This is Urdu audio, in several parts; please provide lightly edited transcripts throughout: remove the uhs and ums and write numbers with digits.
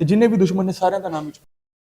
ਤੇ ਜਿੰਨੇ ਵੀ ਦੁਸ਼ਮਣ ਨੇ ਸਾਰਿਆਂ ਦਾ ਨਾਮ ਵਿੱਚ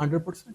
100%।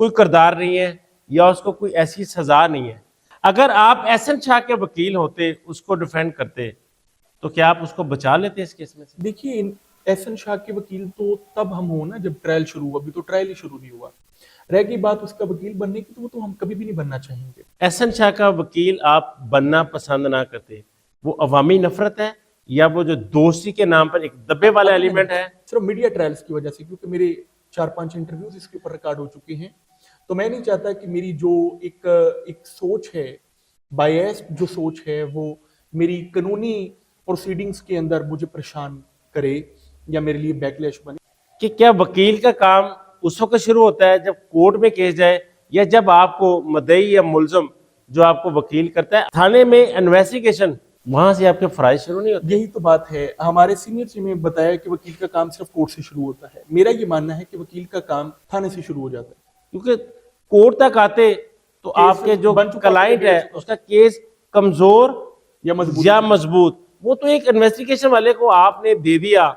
کوئی کردار نہیں ہے یا اس کو کوئی ایسی سزا نہیں ہے. اگر آپ احسن شاہ کے وکیل ہوتے, اس کو ڈیفینڈ کرتے, تو کیا آپ اس کو بچا لیتے اس کیس میں سے؟ دیکھیے احسن شاہ کے وکیل تو تب ہم ہوں نا جب ٹرائل شروع ہوا, ابھی تو ٹرائل ہی شروع نہیں ہوا. رہ گئی بات اس کا وکیل بننے کی, تو وہ تو ہم کبھی بھی نہیں بننا چاہیں گے. احسن شاہ کا وکیل آپ بننا پسند نہ کرتے, وہ عوامی نفرت ہے یا وہ جو دوستی کے نام پر ایک دبے والا ایلیمنٹ ہے؟ صرف میڈیا ٹرائلز کی وجہ سے, کیونکہ میرے 4-5 انٹرویوز اس کے اوپر ریکارڈ ہو چکے ہیں, تو میں نہیں چاہتا کہ میری جو ایک سوچ ہے, بائیسڈ جو سوچ ہے, وہ میری قانونی پروسیڈنگز کے اندر مجھے پریشان کرے یا میرے لیے بیک لیش بنے. کہ کیا وکیل کا کام اس وقت شروع ہوتا ہے جب کورٹ میں کیس جائے, یا جب آپ کو مدعی یا ملزم جو آپ کو وکیل کرتا ہے تھانے میں انویسٹیگیشن, وہاں سے آپ کے فرائض شروع نہیں ہوتے؟ یہی تو بات ہے. ہمارے سینئر سے میں بتایا کہ وکیل کا کام صرف کورٹ سے شروع ہوتا ہے. میرا یہ ماننا ہے کہ وکیل کا کام تھانے سے شروع ہو جاتا ہے. کیونکہ کورٹ تک آتے تو آپ کے جو کلائنٹ ہے اس کا کیس کمزور یا مضبوط, وہ تو ایک انویسٹیگیشن والے کو آپ نے دے دیا,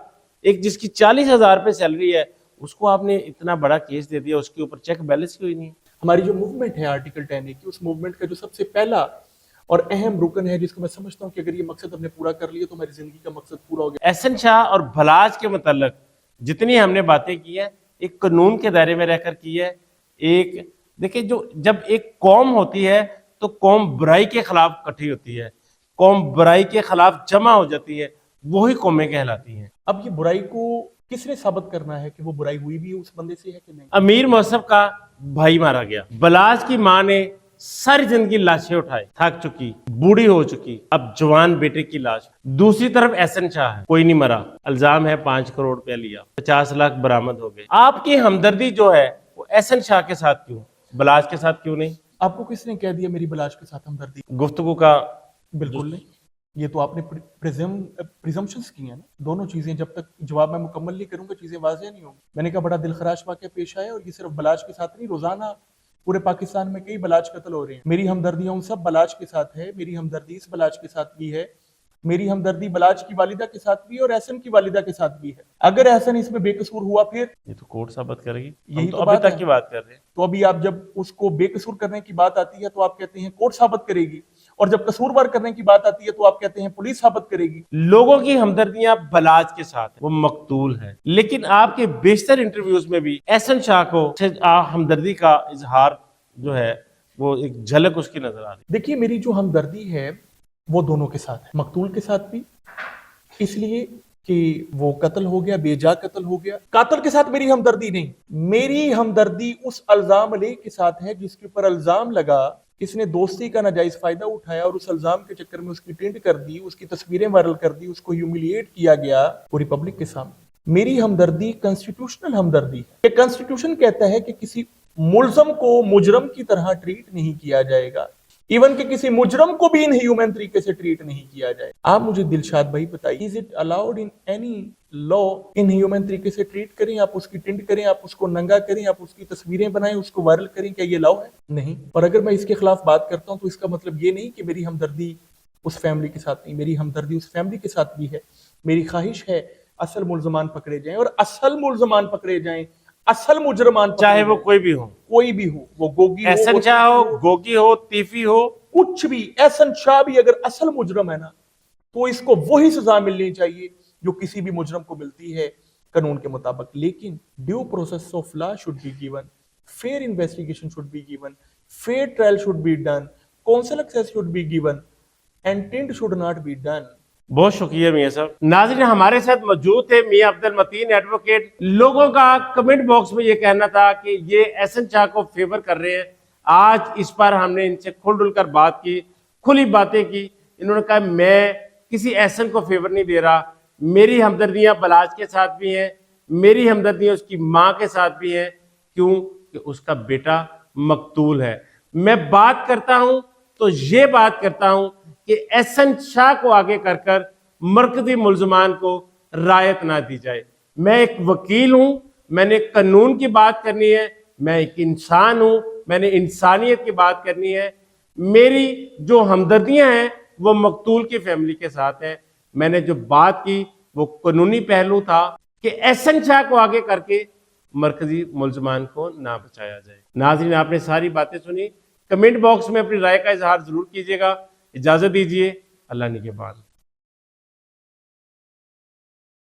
ایک جس کی 40,000 روپے سیلری ہے, اس کو آپ نے اتنا بڑا کیس دے دیا, اس کے اوپر چیک بیلنس کوئی نہیں. ہماری جو موومنٹ ہے آرٹیکل 10A کی, اس موومنٹ کا جو سب سے پہلا اور اہم رکن ہے, جس کو میں سمجھتا ہوں کہ اگر یہ مقصد ہم نے پورا کر لیا تو ہماری زندگی کا مقصد پورا ہو گیا. احسن شاہ اور بھلاج کے متعلق جتنی ہم نے باتیں کی ہیں, ایک قانون کے دائرے میں رہ کر کی ہے. ایک دیکھیں, جب ایک قوم ہوتی ہے تو قوم برائی کے خلاف اکٹھی ہوتی ہے, قوم برائی کے خلاف جمع ہو جاتی ہے, وہی قومیں کہلاتی ہیں. اب یہ برائی کو کس نے ثابت کرنا ہے کہ وہ برائی ہوئی بھی اس بندے سے ہے کہ نہیں؟ امیر مہذب کا بھائی مارا گیا, بلاج کی ماں نے ساری زندگی لاشیں اٹھائے, تھک چکی, بوڑھی ہو چکی, اب جوان بیٹے کی لاش. دوسری طرف احسن شاہ ہے, کوئی نہیں مرا, الزام ہے 5 کروڑ روپیہ لیا, 50 لاکھ برآمد ہو گئے. آپ کی ہمدردی جو ہے وہ احسن شاہ کے ساتھ کیوں, بلاج کے ساتھ کیوں نہیں؟ آپ کو کس نے کہہ دیا میری بلاش کے ساتھ ہمدردی؟ گفتگو کا بالکل نہیں. یہ تو آپ نے پریزمپشنز کی ہیں نا. دونوں چیزیں جب تک جواب میں مکمل نہیں کروں گا چیزیں واضح نہیں ہوں. میں نے کہا بڑا دل خراش واقعہ پیش آیا, اور یہ صرف بلاج کے ساتھ نہیں, روزانہ پورے پاکستان میں کئی بلاج قتل ہو رہے ہیں. میری ہمدردیاں ان سب بلاج کے ساتھ ہے. میری ہمدردی اس بلاج کے ساتھ بھی ہے, میری ہمدردی بلاج کی والدہ کے ساتھ بھی ہے, اور احسن کی والدہ کے ساتھ بھی ہے. اگر احسن اس میں بے قصور ہوا پھر یہ تو کورٹ ثابت کرے گی. یہی تو تو ابھی بات تک ہے. کی بات کر رہے ہیں. تو ابھی آپ جب اس کو بے قصور کرنے کی بات آتی ہے تو آپ کہتے ہیں کورٹ ثابت کرے گی, اور جب قصوروار کرنے کی بات آتی ہے تو آپ کہتے ہیں پولیس ثابت کرے گی. لوگوں کی ہمدردیاں بلاج کے ساتھ ہیں, وہ مقتول ہے. لیکن آپ کے بیشتر انٹرویوز میں بھی احسن شاہ کو ہمدردی کا اظہار جو ہے وہ ایک جھلک اس کی نظر آ رہی. دیکھیے میری جو ہمدردی ہے وہ دونوں کے ساتھ ہے, مقتول کے ساتھ بھی, اس لیے کہ وہ قتل ہو گیا, بے جا قتل ہو گیا. قاتل کے ساتھ میری ہمدردی نہیں, میری ہمدردی اس الزام علیہ کے ساتھ ہے جس کے اوپر الزام لگا, اس نے دوستی کا ناجائز فائدہ اٹھایا اور اس الزام کے چکر میں اس کی ٹرینڈ کر دی, اس کی تصویریں وائرل کر دی, اس کو ہیوملیٹ کیا گیا پوری پبلک کے سامنے. میری ہمدردی کنسٹیٹیوشنل ہمدردی ہے. یہ کنسٹیٹیوشن کہتا ہے کہ کسی ملزم کو مجرم کی طرح ٹریٹ نہیں کیا جائے گا, ایون کہ کسی مجرم کو بھی ان ہیومن طریقے سے ٹریٹ نہیں کیا جائے. آپ مجھے دلشاد بھائی بتائیے, is it allowed in any law in human طریقے سے ٹریٹ کریں, آپ اس کی ٹنڈ کریں, آپ اس کو ننگا کریں, آپ اس کی تصویریں بنائیں, اس کو وائرل کریں, کیا یہ لاؤ ہے؟ نہیں. اور اگر میں اس کے خلاف بات کرتا ہوں تو اس کا مطلب یہ نہیں کہ میری ہمدردی اس فیملی کے ساتھ نہیں, میری ہمدردی اس فیملی کے ساتھ بھی ہے. میری خواہش ہے اصل ملزمان پکڑے جائیں, اور اصل ملزمان پکڑے جائیں, اصل مجرمان چاہے وہ کوئی بھی ہو, وہ گوگی ہو, احسن شاہ ہو, گوگی ہو, تیفی ہو, کچھ بھی. احسن شاہ بھی اگر اصل مجرم ہے نا تو اس کو وہی سزا ملنی چاہیے جو کسی بھی مجرم کو ملتی ہے قانون کے مطابق. لیکن due process of law should be given, fair investigation should be given, fair trial should be done, counsel access should be given, and tanned should not be done. بہت شکریہ میاں صاحب. ناظرین, ہمارے ساتھ موجود تھے میاں عبد المتین ایڈوکیٹ. لوگوں کا کمنٹ باکس میں یہ کہنا تھا کہ یہ احسن شاہ کو فیور کر رہے ہیں. آج اس پر ہم نے ان سے کھل ڈل کر بات کی, کھلی باتیں کی. انہوں نے کہا میں کسی احسن کو فیور نہیں دے رہا, میری ہمدردیاں بلاج کے ساتھ بھی ہیں, میری ہمدردیاں اس کی ماں کے ساتھ بھی ہیں. کیوں کہ اس کا بیٹا مقتول ہے. میں بات کرتا ہوں تو یہ بات کرتا ہوں کہ احسن شاہ کو آگے کر مرکزی ملزمان کو رعایت نہ دی جائے. میں ایک وکیل ہوں, میں نے قانون کی بات کرنی ہے, میں ایک انسان ہوں, میں نے انسانیت کی بات کرنی ہے. میری جو ہمدردیاں ہیں وہ مقتول کی فیملی کے ساتھ ہیں. میں نے جو بات کی وہ قانونی پہلو تھا کہ احسن شاہ کو آگے کر کے مرکزی ملزمان کو نہ بچایا جائے۔ ناظرین آپ نے ساری باتیں سنی، کمنٹ باکس میں اپنی رائے کا اظہار ضرور کیجیے گا۔ اجازت دیجیے، اللہ نگہبان۔